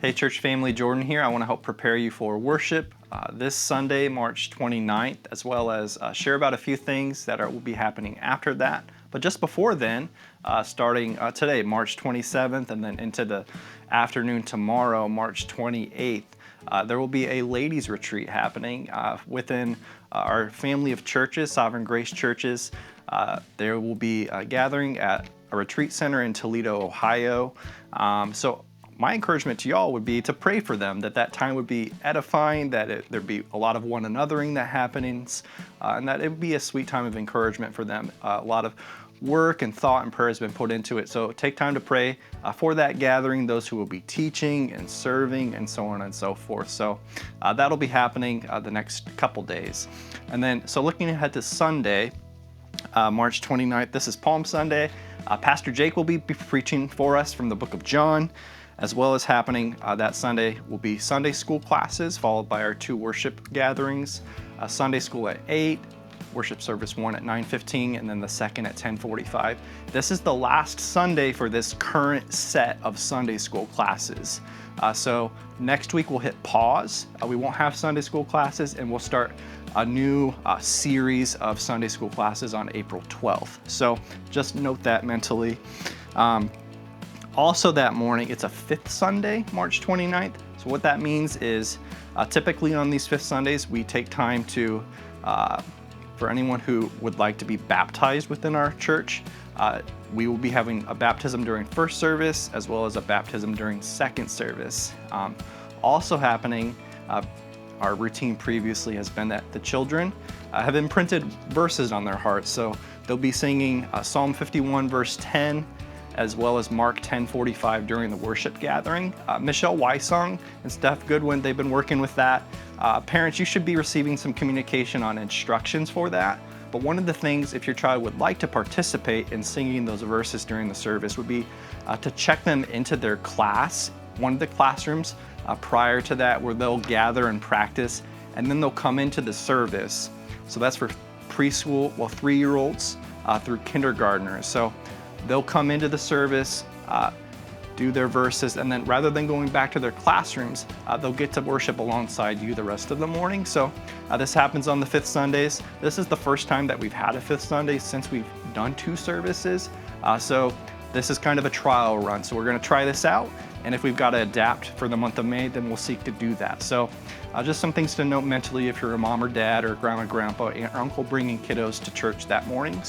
Hey church family, Jordan here. I want to help prepare you for worship this Sunday, March 29th, as well as share about a few things that will be happening after that. But just before then, starting today, March 27th, and then into the afternoon tomorrow, March 28th, there will be a ladies' retreat happening within our family of churches, Sovereign Grace Churches. There will be a gathering at a retreat center in Toledo, Ohio. So my encouragement to y'all would be to pray for them, that time would be edifying, that there'd be a lot of one anothering that happens, and that it would be a sweet time of encouragement for them. A lot of work and thought and prayer has been put into it. So take time to pray for that gathering, those who will be teaching and serving and so on and so forth. So that'll be happening the next couple days. And then, so looking ahead to Sunday, March 29th, this is Palm Sunday. Pastor Jake will be preaching for us from the book of John. As well as happening that Sunday will be Sunday school classes, followed by our 2 worship gatherings. Sunday school at 8, worship service 1 at 9:15, and then the second at 10:45. This is the last Sunday for this current set of Sunday school classes. So next week we'll hit pause. We won't have Sunday school classes, and we'll start a new series of Sunday school classes on April 12th. So just note that mentally. Also that morning, it's a 5th Sunday, March 29th. So what that means is typically on these 5th Sundays, we take time to, for anyone who would like to be baptized within our church, we will be having a baptism during first service as well as a baptism during second service. Also happening, our routine previously has been that the children have imprinted verses on their hearts. So they'll be singing Psalm 51 verse 10, as well as Mark 10:45 during the worship gathering. Michelle Wysong and Steph Goodwin, they've been working with that. Parents, you should be receiving some communication on instructions for that. But one of the things, if your child would like to participate in singing those verses during the service, would be to check them into their class, one of the classrooms prior to that, where they'll gather and practice, and then they'll come into the service. So that's for preschool, 3-year-olds through kindergartners. So they'll come into the service, do their verses, and then rather than going back to their classrooms, they'll get to worship alongside you the rest of the morning. So this happens on the 5th Sundays. This is the first time that we've had a 5th Sunday since we've done 2 services. So this is kind of a trial run. So we're gonna try this out, and if we've got to adapt for the month of May, then we'll seek to do that. So just some things to note mentally if you're a mom or dad or grandma, grandpa, aunt, or uncle bringing kiddos to church that morning.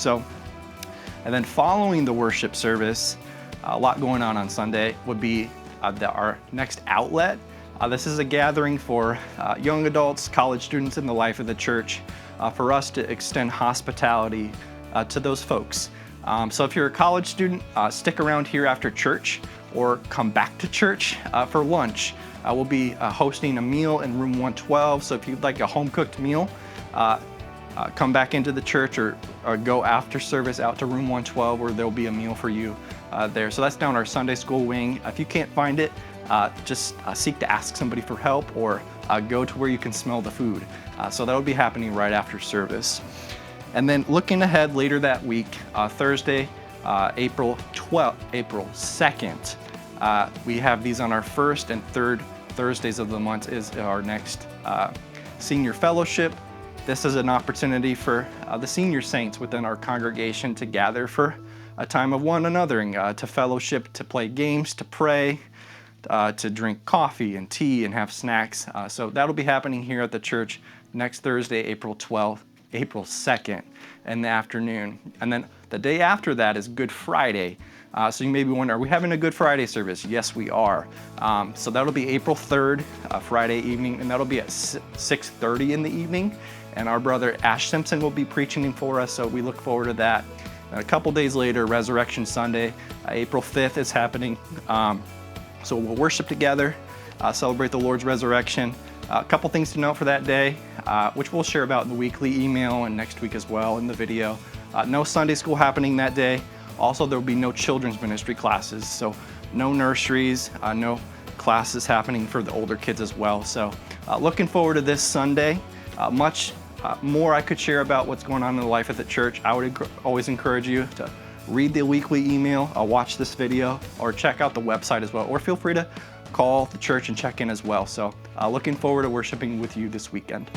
And then following the worship service, a lot going on Sunday, would be our next outlet. This is a gathering for young adults, college students in the life of the church, for us to extend hospitality to those folks. So if you're a college student, stick around here after church or come back to church for lunch. We'll be hosting a meal in room 112. So if you'd like a home-cooked meal, come back into the church or go after service out to room 112, where there'll be a meal for you there. So that's down our Sunday school wing. If you can't find it, just seek to ask somebody for help, or go to where you can smell the food. So that'll be happening right after service. And then looking ahead later that week, Thursday, April 2nd, we have these on our 1st and 3rd Thursdays of the month is our next senior fellowship. This is an opportunity for the senior saints within our congregation to gather for a time of one anothering, to fellowship, to play games, to pray, to drink coffee and tea and have snacks. So that'll be happening here at the church next Thursday, April 12th, April 2nd in the afternoon. And then the day after that is Good Friday. So you may be wondering, are we having a Good Friday service? Yes, we are. So that'll be April 3rd, Friday evening, and that'll be at 6:30 in the evening. And our brother Ash Simpson will be preaching for us, so we look forward to that. And a couple days later, Resurrection Sunday, April 5th is happening. So we'll worship together, celebrate the Lord's resurrection. A couple things to note for that day, which we'll share about in the weekly email and next week as well in the video. No Sunday school happening that day. Also, there will be no children's ministry classes, so no nurseries, no classes happening for the older kids as well. So looking forward to this Sunday. Much more I could share about what's going on in the life of the church. I would always encourage you to read the weekly email, watch this video, or check out the website as well. Or feel free to call the church and check in as well. So looking forward to worshiping with you this weekend.